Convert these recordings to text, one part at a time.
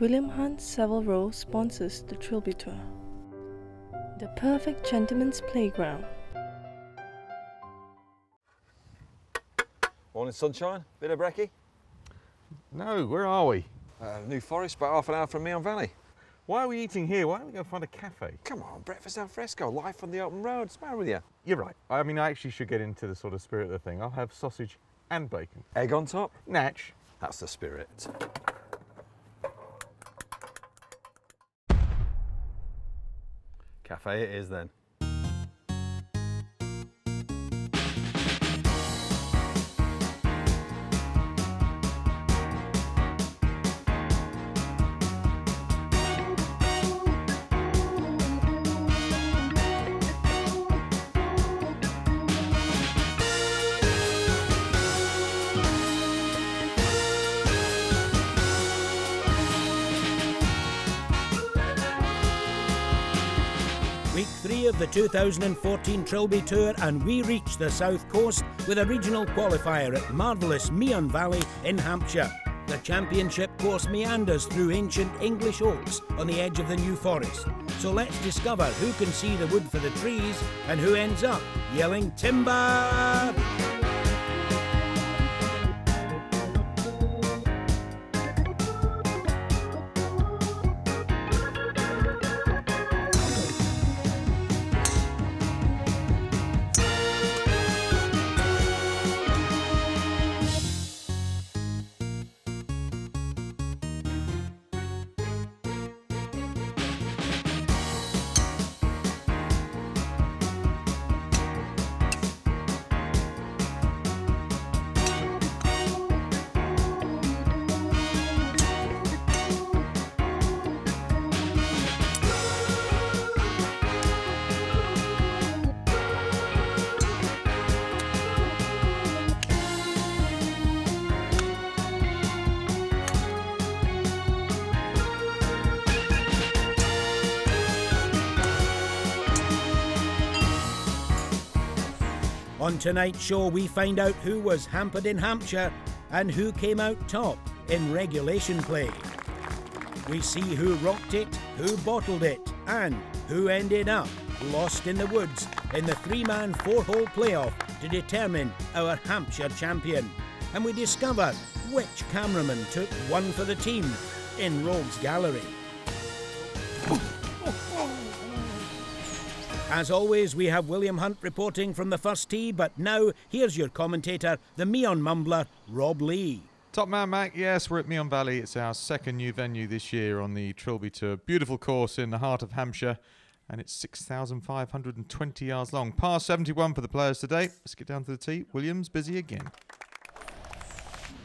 William Hunt Savile Row sponsors the Trilby Tour. The perfect gentleman's playground. Morning sunshine, bit of brekkie? No, where are we? New Forest, about half an hour from Meon Valley. Why are we eating here? Why don't we go find a cafe? Come on, breakfast al fresco, life on the open road, what's the matter with you? You're right. I mean, I actually should get into the sort of spirit of the thing. I'll have sausage and bacon. Egg on top? Natch. That's the spirit. Cafe it is then. Week 3 of the 2014 Trilby Tour, and we reach the south coast with a regional qualifier at marvellous Meon Valley in Hampshire. The championship course meanders through ancient English oaks on the edge of the New Forest. So let's discover who can see the wood for the trees and who ends up yelling timber! On tonight's show, we find out who was hampered in Hampshire and who came out top in regulation play. We see who rocked it, who bottled it, and who ended up lost in the woods in the three-man, four-hole playoff to determine our Hampshire champion. And we discover which cameraman took one for the team in Rogues Gallery. As always, we have William Hunt reporting from the first tee, but now here's your commentator, the Meon mumbler, Rob Lee. Top man, Mac. Yes, we're at Meon Valley. It's our second new venue this year on the Trilby Tour. Beautiful course in the heart of Hampshire, and it's 6,520 yards long. Par 71 for the players today. Let's get down to the tee. Williams busy again.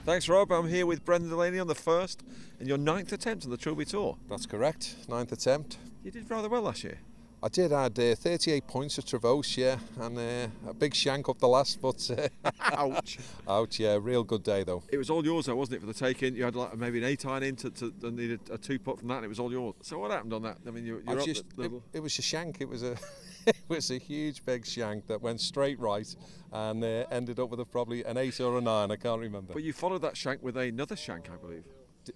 Thanks Rob, I'm here with Brendan Delaney on the first and your 9th attempt on the Trilby Tour. That's correct, 9th attempt. You did rather well last year. I did add 38 points at Trevose, yeah, and a big shank up the last, but Ouch. Ouch, yeah, real good day though. It was all yours though, wasn't it, for the take-in? You had like maybe an 8-iron in to need a 2-putt from that, and it was all yours. So what happened on that? I mean, you're up the level. It was a shank, it was a it was a huge big shank that went straight right and ended up with probably an 8 or a 9, I can't remember. But you followed that shank with another shank, I believe.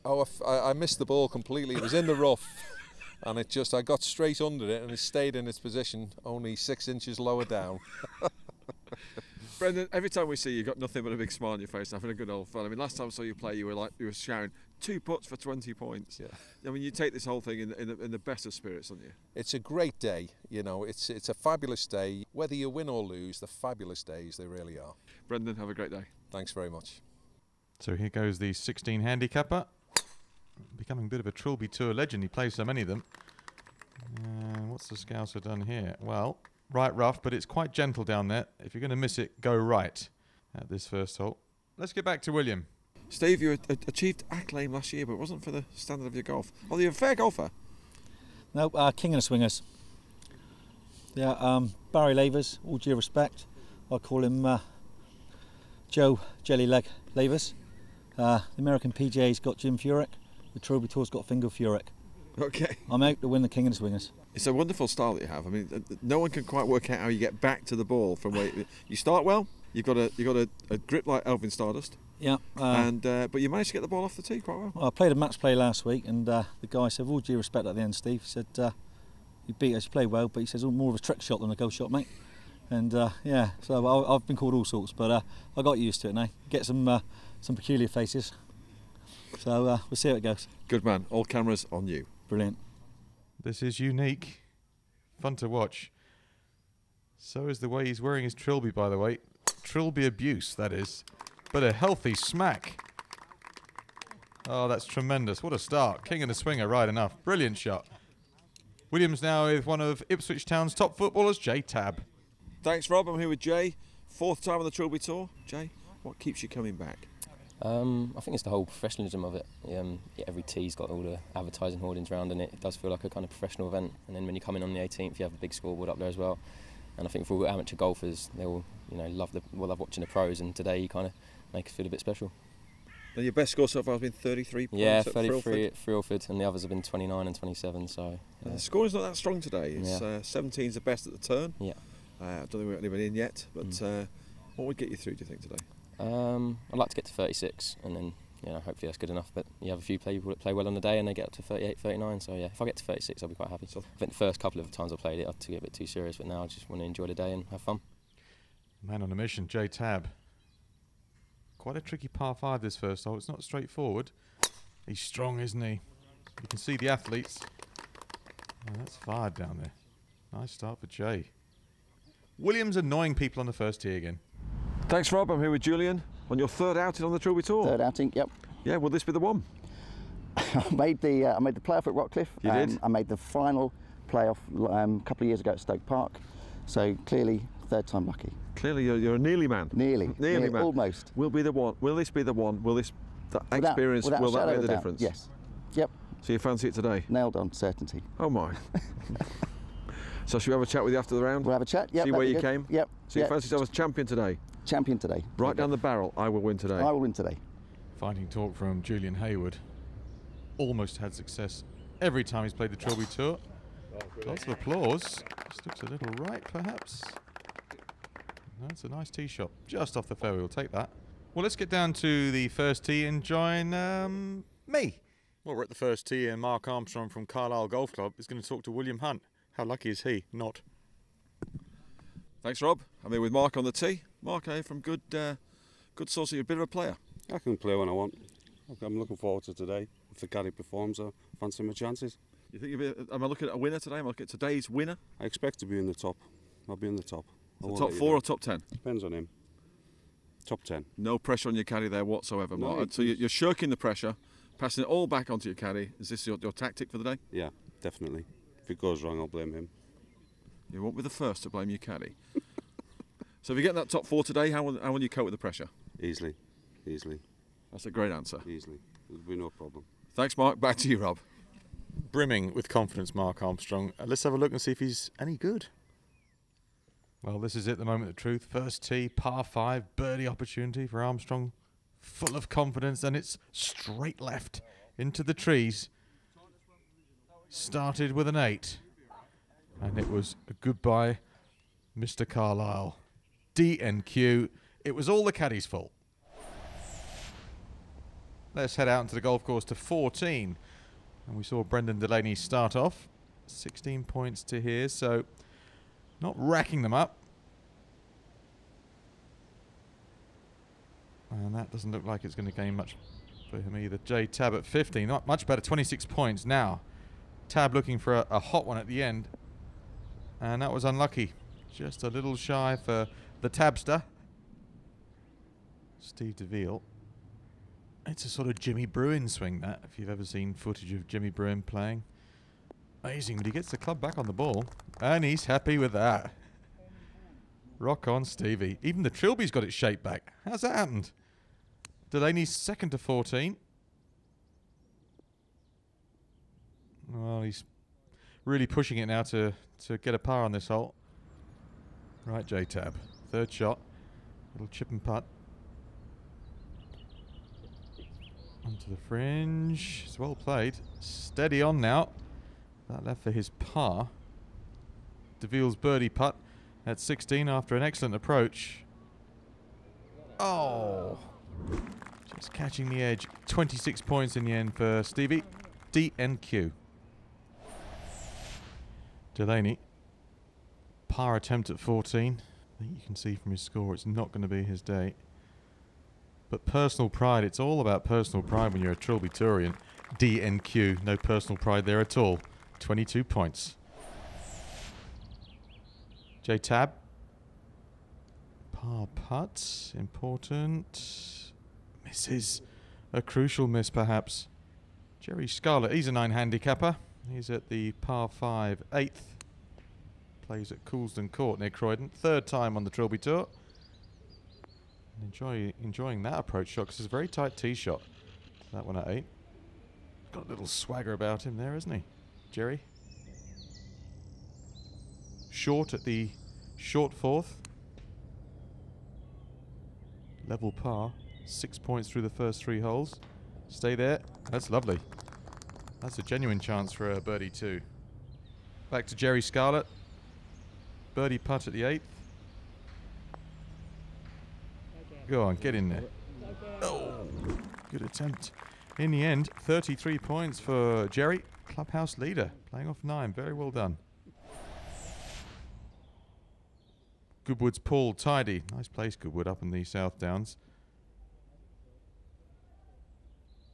Oh, I missed the ball completely, it was in the rough. And I got straight under it and it stayed in its position, only 6 inches lower down. Brendan, every time we see you, you've got nothing but a big smile on your face, having a good old fun. I mean, last time I saw you play, you were shouting 2 putts for 20 points. Yeah. I mean, you take this whole thing in the best of spirits, don't you? It's a great day, you know. It's a fabulous day. Whether you win or lose, they're fabulous days. They really are. Brendan, have a great day. Thanks very much. So here goes the 16 handicapper. Becoming a bit of a Trilby Tour legend. He plays so many of them. What's the Scouser done here? Well, right rough, but it's quite gentle down there. If you're going to miss it, go right at this first hole. Let's get back to William. Steve, you achieved acclaim last year, but it wasn't for the standard of your golf. Although you're a fair golfer. No, king of the swingers. Yeah, Barry Lavers, all due respect. I call him Joe Jellyleg Lavers. The American PGA's got Jim Furyk. The Trilby Tour's got Fingal Furyk. Okay. I'm out to win the king of the swingers. It's a wonderful style that you have. I mean, no one can quite work out how you get back to the ball from where you start well. You've got a grip like Elvin Stardust. Yeah. But you managed to get the ball off the tee quite well. Well, I played a match play last week, and the guy said, with all due respect at the end, Steve, he said, you beat us, you played well, but he says, more of a trick shot than a go shot, mate. And yeah, so I've been called all sorts, but I got used to it now. Get some peculiar faces. So we'll see how it goes. Good man. All cameras on you. Brilliant. This is unique. Fun to watch. So is the way he's wearing his Trilby, by the way. Trilby abuse, that is. But a healthy smack. Oh, that's tremendous. What a start. King and a swinger, right enough. Brilliant shot. Williams now with one of Ipswich Town's top footballers, Jay Tabb. Thanks, Rob. I'm here with Jay. 4th time on the Trilby Tour. Jay, what keeps you coming back? I think it's the whole professionalism of it. Every tee's got all the advertising hoardings around, and it does feel like a kind of professional event. And then when you come in on the 18th, you have the big scoreboard up there as well. And I think for all amateur golfers, they all love watching the pros. And today, you kind of make it feel a bit special. And your best score so far has been 33 points. Yeah, 33 at Frilford, and the others have been 29 and 27. So the scoring's not that strong today. It's 17's the best at the turn. Yeah. I don't think we've got anyone in yet, but what would get you through, do you think, today? I'd like to get to 36, and then hopefully that's good enough. But you have a few people that play well on the day, and they get up to 38, 39. So yeah, if I get to 36, I'll be quite happy. So I think the first couple of times I played it, I took it a bit too serious, but now I just want to enjoy the day and have fun. Man on a mission, Jay Tabb. Quite a tricky par 5 this first hole. It's not straightforward. He's strong, isn't he? You can see the athletes. Oh, that's fired down there. Nice start for Jay. Williams annoying people on the first tee again. Thanks, Rob. I'm here with Julian on your 3rd outing on the Trilby Tour. 3rd outing, yep. Yeah, will this be the one? I made the playoff at Rockcliffe. You did? I made the final playoff a couple of years ago at Stoke Park. So clearly, 3rd time lucky. Clearly, you're a nearly man. Nearly man. Almost. Will be the one. Will this be the one? Will this experience? Will that make the difference? Yes. Yep. So you fancy it today? Nailed on, certainty. Oh my. So should we have a chat with you after the round? We'll have a chat. Yep. See where you came. Yep. So you fancy yourself as champion today? Champion today. Right down the barrel. I will win today. I will win today. Fighting talk from Julian Hayward. Almost had success every time he's played the Trilby Tour. Lots of applause. Just looks a little right, perhaps. That's a nice tee shot. Just off the fairway, we'll take that. Well, let's get down to the first tee and join me. Well, we're at the first tee, and Mark Armstrong from Carlisle Golf Club is going to talk to William Hunt. How lucky is he? Not. Thanks, Rob. I'm here with Mark on the tee. Mark, from good source. You're a bit of a player. I can play when I want. I'm looking forward to today. If the caddy performs, I fancy my chances. You think am I looking at a winner today? Am I looking at today's winner? I expect to be in the top. I'll be in the top. So top 4 or top 10? Depends on him. Top 10. No pressure on your caddy there whatsoever, Mark. No, so you're shirking the pressure, passing it all back onto your caddy. Is this your tactic for the day? Yeah, definitely. If it goes wrong, I'll blame him. You won't be the first to blame your caddy. So if you get in that top 4 today, how will you cope with the pressure? Easily. That's a great answer. Easily. There'll be no problem. Thanks, Mark. Back to you, Rob. Brimming with confidence, Mark Armstrong. Let's have a look and see if he's any good. Well, this is it, the moment of truth. First tee, par 5, birdie opportunity for Armstrong. Full of confidence, and it's straight left into the trees. Started with an 8. And it was a goodbye, Mr. Carlisle. DNQ. It was all the caddy's fault. Let's head out into the golf course to 14. And we saw Brendan Delaney start off. 16 points to here, so not racking them up. And that doesn't look like it's going to gain much for him either. Jay Tabb at 15, not much better, 26 points now. Tabb looking for a hot one at the end. And that was unlucky. Just a little shy for the Tabster. Steve DeVille. It's a sort of Jimmy Bruin swing, that, if you've ever seen footage of Jimmy Bruin playing. Amazing, but he gets the club back on the ball. And he's happy with that. Rock on, Stevie. Even the Trilby's got its shape back. How's that happened? Delaney's second to 14. Well, he's really pushing it now to get a par on this hole. Right, Jay Tabb. 3rd shot. Little chip and putt. Onto the fringe. It's well played. Steady on now. That left for his par. DeVille's birdie putt at 16 after an excellent approach. Oh, Just catching the edge. 26 points in the end for Stevie. D and Q. Delaney. Par attempt at 14. I think you can see from his score it's not going to be his day. But personal pride, it's all about personal pride when you're a Trilby Tourian. D and Q, no personal pride there at all. 22 points. J-Tab. Par putt, important. Misses. A crucial miss perhaps. Jerry Scarlett, he's a 9 handicapper. He's at the par 5, 8th. Plays at Coulsdon Court near Croydon. 3rd time on the Trilby Tour. Enjoying that approach shot because it's a very tight tee shot. That one at 8. Got a little swagger about him there, isn't he, Jerry? Short at the short 4th. Level par. 6 points through the first 3 holes. Stay there. That's lovely. That's a genuine chance for a birdie too. Back to Jerry Scarlett. Birdie putt at the 8th. Go on, get in there. Oh, good attempt. In the end, 33 points for Jerry, clubhouse leader, playing off 9. Very well done. Goodwood's Paul, tidy. Nice place, Goodwood, up in the South Downs.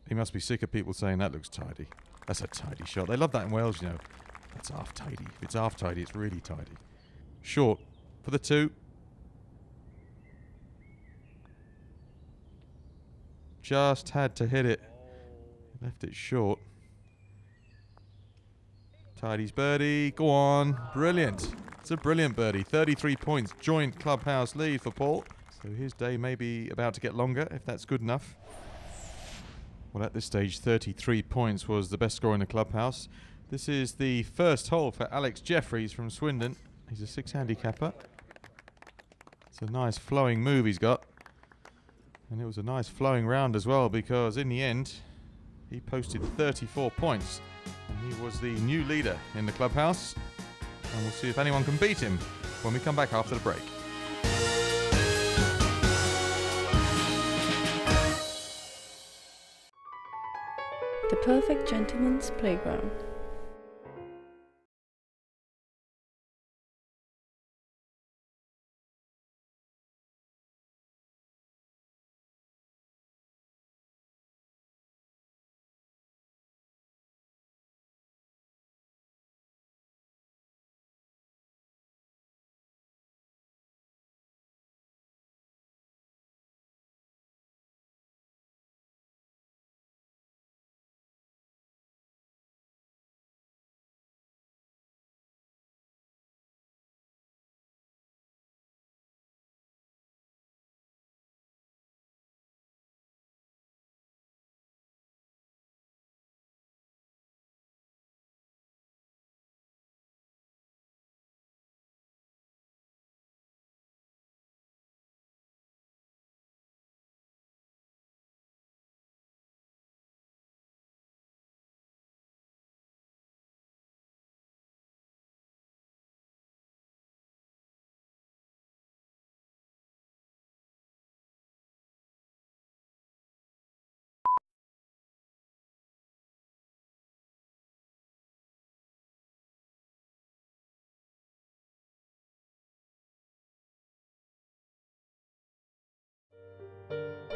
He must be sick of people saying that looks tidy. That's a tidy shot. They love that in Wales, you know. That's half tidy. If it's half tidy, it's really tidy. Short for the 2. Just had to hit it. Left it short. Tidy's birdie. Go on. Brilliant. It's a brilliant birdie. 33 points. Joint clubhouse lead for Paul. So his day may be about to get longer, if that's good enough. Well, at this stage, 33 points was the best score in the clubhouse. This is the first hole for Alex Jeffries from Swindon. He's a 6 handicapper. It's a nice flowing move he's got. And it was a nice flowing round as well, because in the end, he posted 34 points. And he was the new leader in the clubhouse. And we'll see if anyone can beat him when we come back after the break. The perfect gentleman's playground.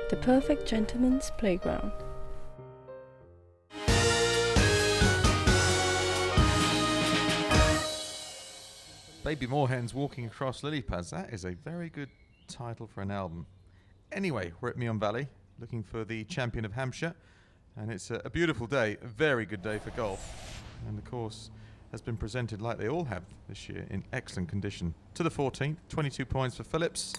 The perfect gentleman's playground. Baby Moorhens Walking Across Lily Pads. That is a very good title for an album. Anyway, we're at Meon Valley, looking for the champion of Hampshire. And it's a beautiful day, a very good day for golf. And the course has been presented like they all have this year, in excellent condition. To the 14th, 22 points for Phillips.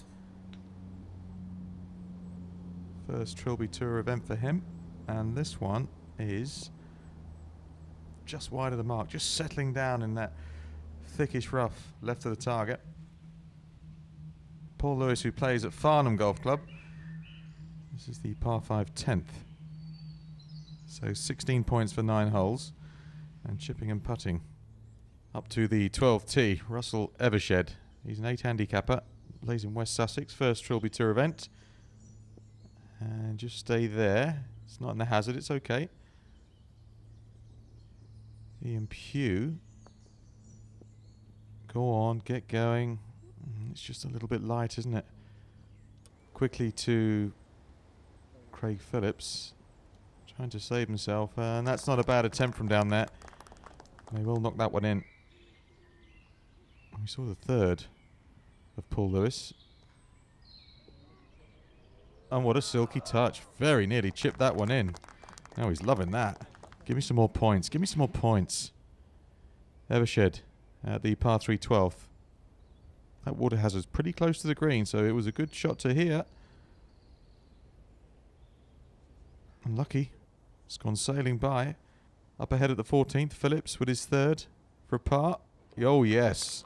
First Trilby Tour event for him. And this one is just wide of the mark, just settling down in that thickish rough left of the target. Paul Lewis, who plays at Farnham Golf Club. This is the par 5 10th. So 16 points for 9 holes. And chipping and putting up to the 12th tee. Russell Evershed. He's an 8 handicapper. Plays in West Sussex. First Trilby Tour event. And just stay there. It's not in the hazard, it's okay. Ian Pugh. Go on, get going. It's just a little bit light, isn't it? Quickly to Craig Phillips. Trying to save himself. And that's not a bad attempt from down there. They will knock that one in. We saw the third of Paul Lewis. And what a silky touch. Very nearly chipped that one in. Now he's loving that. Give me some more points. Give me some more points. Evershed at the par 3 12th. That water hazard's pretty close to the green, so it was a good shot to here. Unlucky. It's gone sailing by. Up ahead at the 14th, Phillips with his third for a par. Oh, yes.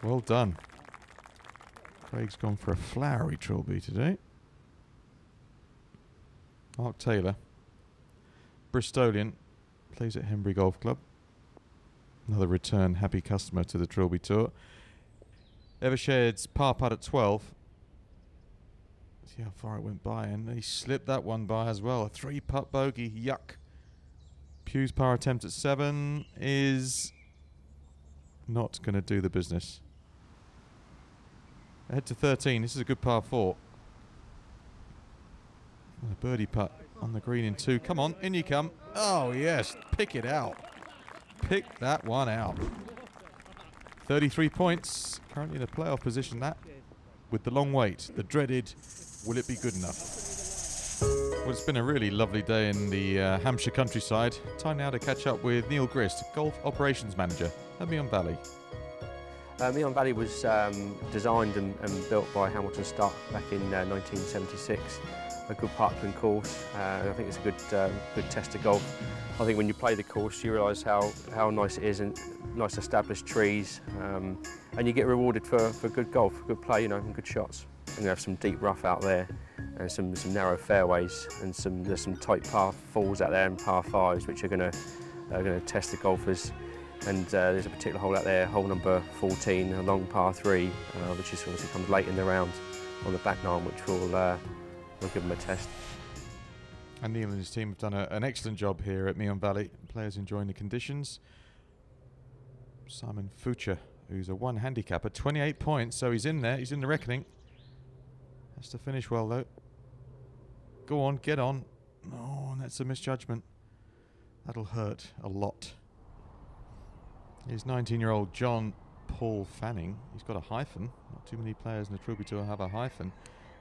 Well done. Craig's gone for a flowery Trilby today. Mark Taylor, Bristolian, plays at Henbury Golf Club. Another return happy customer to the Trilby Tour. Evershed's par putt at 12. See how far it went by, and he slipped that one by as well. A 3-putt bogey, yuck. Pugh's par attempt at 7 is not going to do the business. Ahead to 13, this is a good par 4. And a birdie putt on the green in 2. Come on, in you come. Oh yes, pick it out. Pick that one out. 33 points, currently in a playoff position that. With the long wait, the dreaded, will it be good enough? Well, it's been a really lovely day in the Hampshire countryside. Time now to catch up with Neil Grist, Golf Operations Manager at Meon Valley. Meon Valley was designed and built by Hamilton Stark back in 1976. A good parkland course. I think it's a good test of golf. I think when you play the course, you realise how nice it is, and nice established trees, and you get rewarded for good golf, good play, and good shots. And you have some deep rough out there, and some narrow fairways, and there's some tight par 4s out there and par 5s, which are going to test the golfers. And there's a particular hole out there, hole number 14, a long par 3, which is obviously comes late in the round on the back nine, which will give them a test. And Neil and his team have done an excellent job here at Meon Valley. Players enjoying the conditions. Simon Fucher, who's a 1 handicap at 28 points, so he's in there, he's in the reckoning. Has to finish well though. Go on, get on. Oh, and that's a misjudgment. That'll hurt a lot. Here's 19-year-old John Paul Fanning. He's got a hyphen. Not too many players in the Trilby Tour have a hyphen.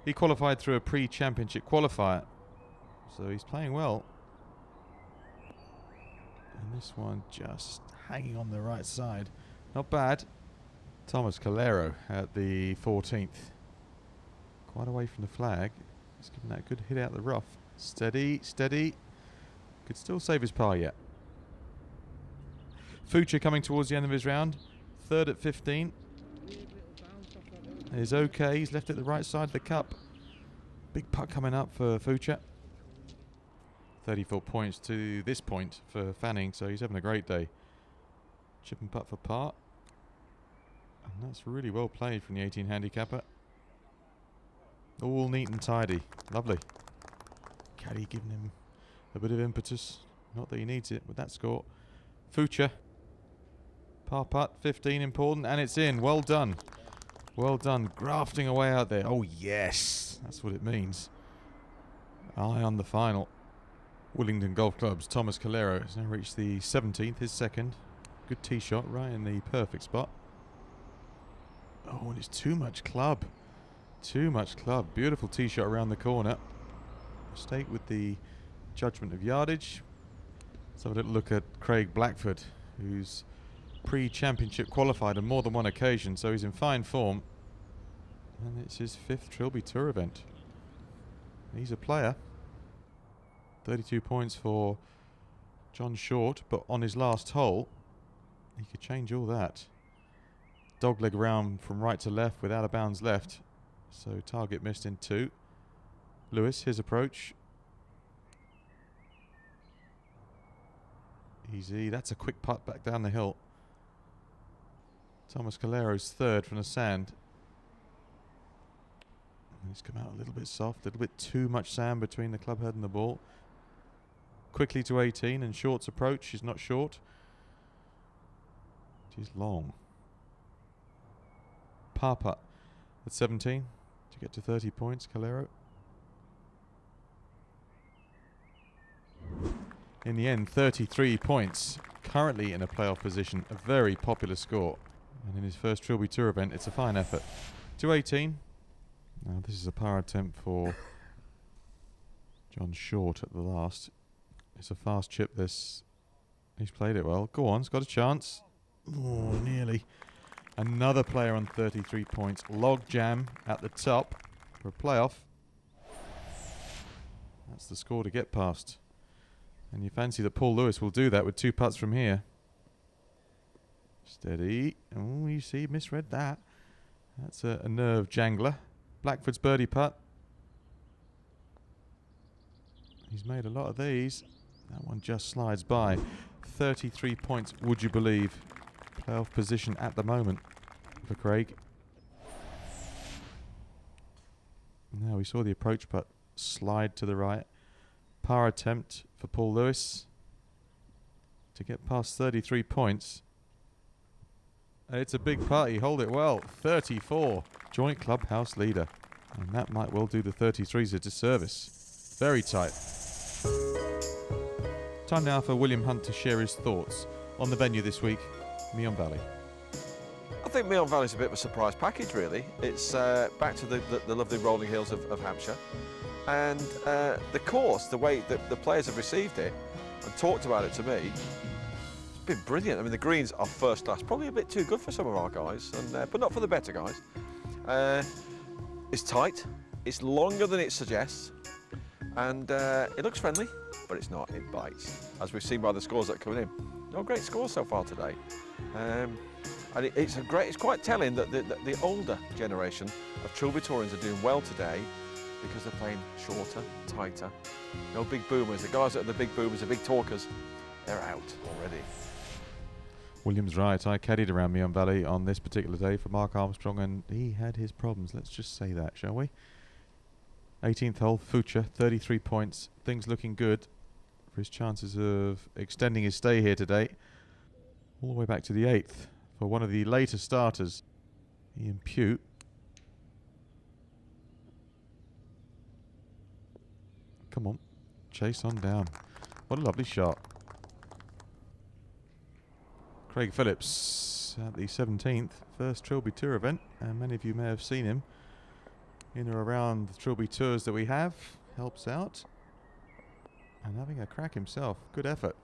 He qualified through a pre-championship qualifier, so he's playing well. And this one just hanging on the right side. Not bad. Thomas Calero at the 14th. Quite away from the flag. He's given that a good hit out the rough. Steady, steady. Could still save his par yet. Fucher coming towards the end of his round. Third at 15. Is okay. He's left it the right side of the cup. Big putt coming up for Fucher. 34 points to this point for Fanning, so he's having a great day. Chip and putt for par. And that's really well played from the 18 handicapper. All neat and tidy. Lovely. Caddy giving him a bit of impetus. Not that he needs it with that score. Fucher. Par putt, 15, important, and it's in. Well done. Well done. Grafting away out there. Oh, yes. That's what it means. Eye on the final. Willingdon Golf Club's Thomas Calero has now reached the 17th, his second. Good tee shot, right in the perfect spot. Oh, and it's too much club. Too much club. Beautiful tee shot around the corner. Mistake with the judgment of yardage. Let's have a little look at Craig Blackford, who's pre-championship qualified on more than one occasion, so he's in fine form. And it's his 5th Trilby Tour event. He's a player. 32 points for John Short, but on his last hole, he could change all that. Dogleg round from right to left with out of bounds left. So target missed in 2. Lewis, his approach. Easy. That's a quick putt back down the hill. Thomas Calero's 3rd from the sand. And it's come out a little bit soft, a little bit too much sand between the club head and the ball. Quickly to 18, and Short's approach. She's not short. She's long. Par putt at 17 to get to 30 points, Calero. In the end, 33 points. Currently in a playoff position, a very popular score. And in his first Trilby Tour event, it's a fine effort. To 18. Now this is a par attempt for John Short at the last. It's a fast chip this. He's played it well. Go on, he's got a chance. Oh, nearly. Another player on 33 points. Log jam at the top for a playoff. That's the score to get past. And you fancy that Paul Lewis will do that with 2 putts from here. Steady. Oh, you see, misread that. That's a nerve jangler. Blackford's birdie putt. He's made a lot of these. That one just slides by. 33 points, would you believe? Playoff position at the moment for Craig. Now we saw the approach putt slide to the right. Par attempt for Paul Lewis to get past 33 points. It's a big party. Hold it well. 34. Joint clubhouse leader. And that might well do the 33s a disservice. Very tight. Time now for William Hunt to share his thoughts on the venue this week, Meon Valley. I think Meon Valley's a bit of a surprise package, really. It's back to the lovely rolling hills of Hampshire. And the course, the way that the players have received it and talked about it to me, it's been brilliant. I mean, the greens are first class, probably a bit too good for some of our guys, and but not for the better guys. It's tight, it's longer than it suggests, and it looks friendly, but it's not, it bites, as we've seen by the scores that are coming in. No great scores so far today. And it's quite telling that the older generation of Trilby Tourians are doing well today because they're playing shorter, tighter. No big boomers. The guys that are the big boomers, the big talkers, they're out already. William's right. I caddied around Meon Valley on this particular day for Mark Armstrong, and he had his problems. Let's just say that, shall we? 18th hole, Fucha, 33 points. Things looking good for his chances of extending his stay here today. All the way back to the 8th for one of the later starters, Ian Pugh. Come on, chase on down. What a lovely shot. Craig Phillips at the 17th, first Trilby Tour event, and many of you may have seen him in or around the Trilby Tours that we have. Helps out. And having a crack himself. Good effort.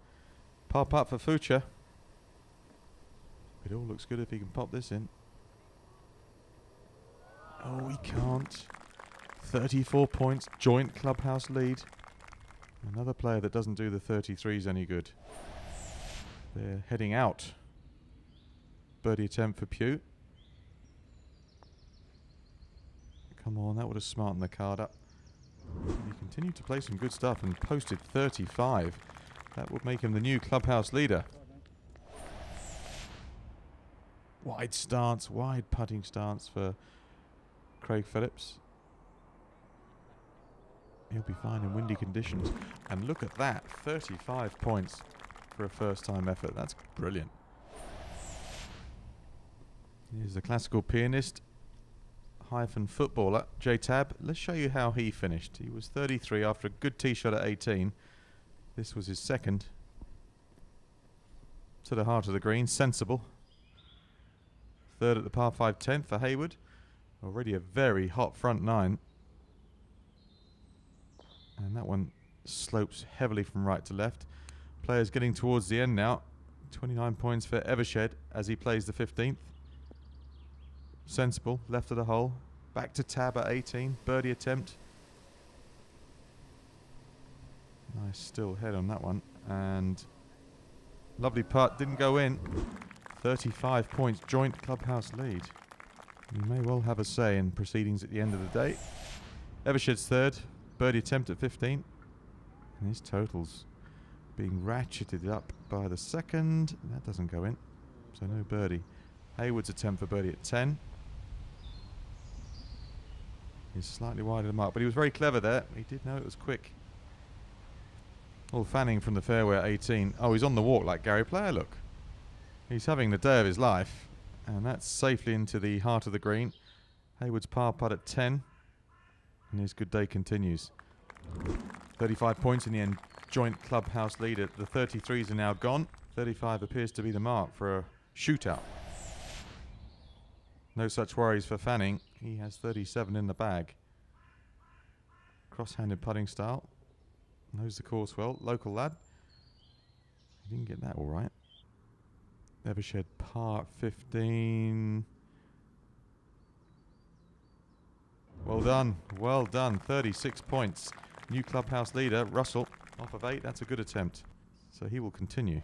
Par putt for Fucha. It all looks good if he can pop this in. Oh, he can't. 34 points, joint clubhouse lead. Another player that doesn't do the 33s any good. They're heading out. Birdie attempt for Pugh. Come on, that would have smartened the card up. He continued to play some good stuff and posted 35. That would make him the new clubhouse leader. Wide stance, wide putting stance for Craig Phillips. He'll be fine in windy conditions. And look at that, 35 points for a first-time effort. That's brilliant. Here's the classical pianist hyphen footballer, J-Tab. Let's show you how he finished. He was 33 after a good tee shot at 18. This was his second. To the heart of the green, sensible. Third at the par 5 10th for Hayward. Already a very hot front nine. And that one slopes heavily from right to left. Players getting towards the end now. 29 points for Evershed as he plays the 15th. Sensible, left of the hole. Back to Tab at 18. Birdie attempt. Nice still head on that one. And lovely putt, didn't go in. 35 points, joint clubhouse lead. You may well have a say in proceedings at the end of the day. Evershed's third. Birdie attempt at 15. And his totals being ratcheted up by the second. That doesn't go in. So no birdie. Hayward's attempt for birdie at 10. He's slightly wide of the mark, but he was very clever there. He did know it was quick. Well, Fanning from the fairway at 18. Oh, he's on the walk like Gary Player, look. He's having the day of his life, and that's safely into the heart of the green. Hayward's par putt at 10, and his good day continues. 35 points in the end, joint clubhouse leader. The 33s are now gone. 35 appears to be the mark for a shootout. No such worries for Fanning. He has 37 in the bag. Cross-handed putting style. Knows the course well. Local lad. He didn't get that all right. Evershed par 15. Well done. Well done. 36 points. New clubhouse leader, Russell, off of 8. That's a good attempt. So he will continue.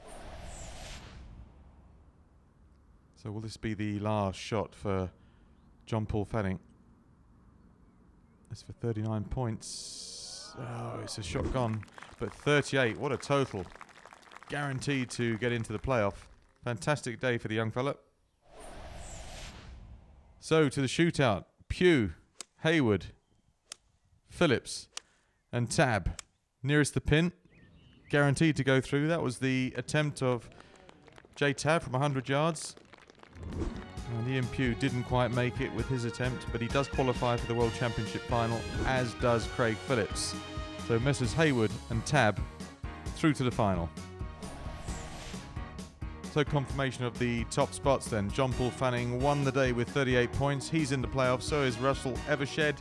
So will this be the last shot for John Paul Fanning? That's for 39 points. Oh, it's a shot gone. But 38, what a total. Guaranteed to get into the playoff. Fantastic day for the young fella. So to the shootout. Pugh, Hayward, Phillips and Tab. Nearest the pin. Guaranteed to go through. That was the attempt of J Tab from 100 yards. And Ian Pugh didn't quite make it with his attempt, but he does qualify for the World Championship final, as does Craig Phillips. So Messrs Hayward and Tab through to the final. So confirmation of the top spots then. John Paul Fanning won the day with 38 points. He's in the playoffs, so is Russell Evershed.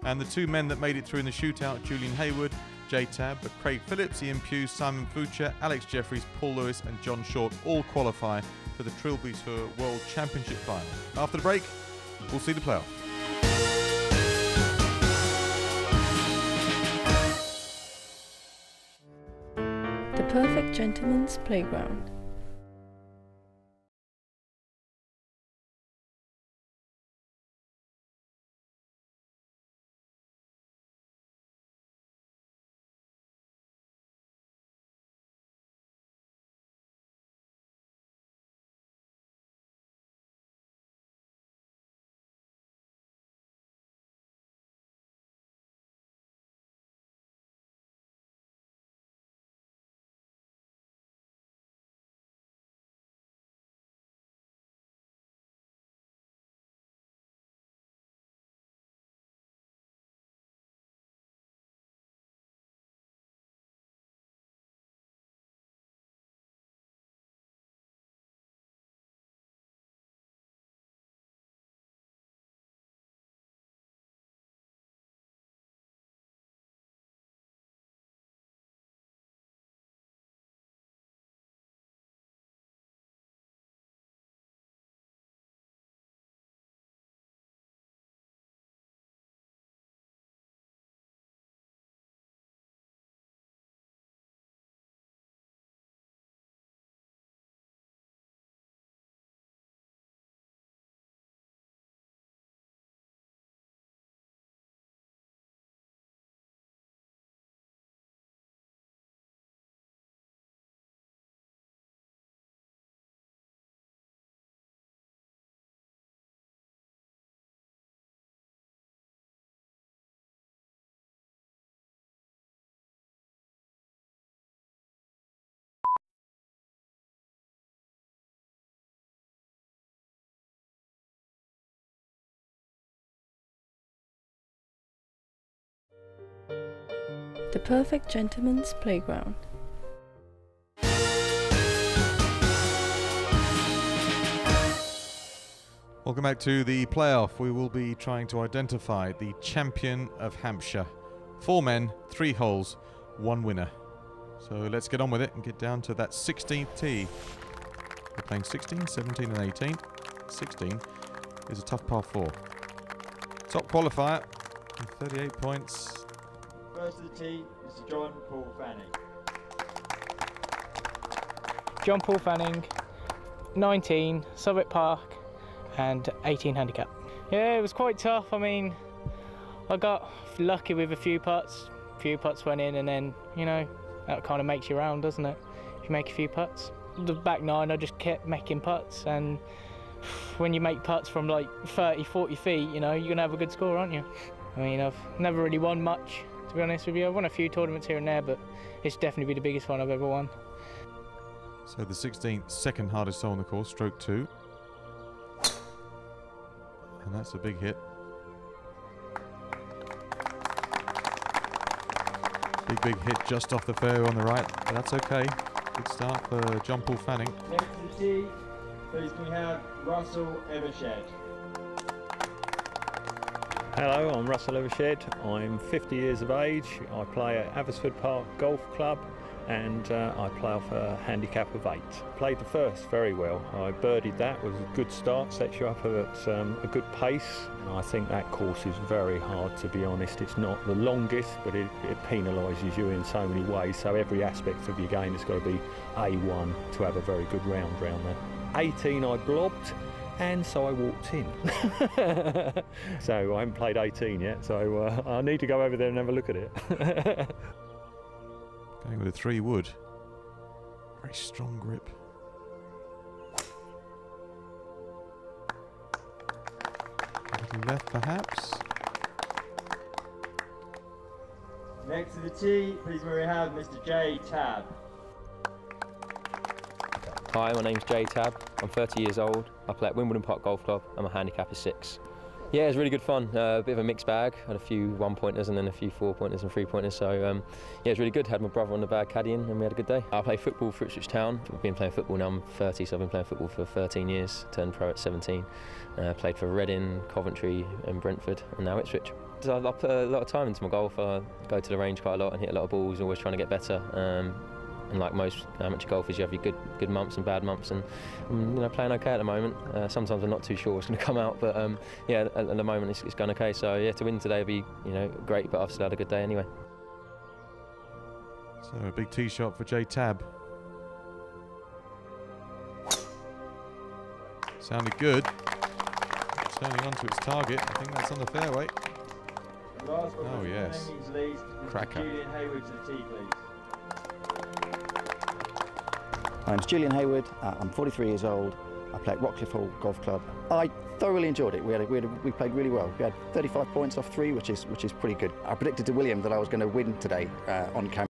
And the two men that made it through in the shootout, Julian Hayward, J Tab, but Craig Phillips, Ian Pugh, Simon Fucher, Alex Jeffries, Paul Lewis and John Short all qualify for the Trilby Tour World Championship final. After the break, we'll see the playoff. The perfect gentleman's playground. The perfect gentleman's playground. Welcome back to the playoff. We will be trying to identify the champion of Hampshire. 4 men, 3 holes, 1 winner. So let's get on with it and get down to that 16th tee. We're playing 16, 17 and 18. 16 is a tough par 4. Top qualifier with 38 points. First of the tee is John Paul Fanning. John Paul Fanning, 19, Southwark Park, and 18 handicap. Yeah, it was quite tough. I mean, I got lucky with a few putts. A few putts went in, and then, you know, that kind of makes you round, doesn't it? If you make a few putts. The back 9, I just kept making putts, and when you make putts from like 30, 40 feet, you know, you're going to have a good score, aren't you? I mean, I've never really won much, to be honest with you. I've won a few tournaments here and there, but it's definitely the biggest one I've ever won. So the 16th, second hardest hole on the course, stroke 2. And that's a big hit. Big hit just off the fairway on the right, but that's okay. Good start for John Paul Fanning. Next to the tee, please can we have Russell Evershed. Hello, I'm Russell Evershed. I'm 50 years of age. I play at Abbotsford Park Golf Club and I play off a handicap of 8. Played the first very well. I birdied that, was a good start, sets you up at a good pace. And I think that course is very hard, to be honest. It's not the longest, but it penalises you in so many ways. So every aspect of your game has got to be A1 to have a very good round round there. 18 I blobbed, and so I walked in. So I haven't played 18 yet, so I need to go over there and have a look at it. Going with a 3 wood. Very strong grip. A little left perhaps. Next to the tee, please may we have Mr. J. Tab. Hi, my name's Jay Tab. I'm 30 years old. I play at Wimbledon Park Golf Club. I'm a handicap of 6. Yeah, it was really good fun. A bit of a mixed bag. Had a few 1-pointers and then a few 4-pointers and 3-pointers. So yeah, it was really good. Had my brother on the bag caddying and we had a good day. I play football for Ipswich Town. I've been playing football now. I'm 30, so I've been playing football for 13 years. Turned pro at 17. Played for Reading, Coventry and Brentford and now Ipswich. So I put a lot of time into my golf. I go to the range quite a lot and hit a lot of balls, always trying to get better. And like most amateur golfers, you have your good months and bad months, and I'm playing okay at the moment. Sometimes I'm not too sure what's going to come out, but yeah, at the moment it's going okay. So yeah, to win today would be great, but I've still had a good day anyway. So a big tee shot for Jay Tab. Sounded good. Turning onto its target. I think that's on the fairway. Oh yes, cracker. Julian Hayward to the tee, please. My name's Julian Hayward. I'm 43 years old. I play at Rockcliffe Hall Golf Club. I thoroughly enjoyed it. We played really well. We had 35 points off 3, which is pretty good. I predicted to William that I was going to win today on camera.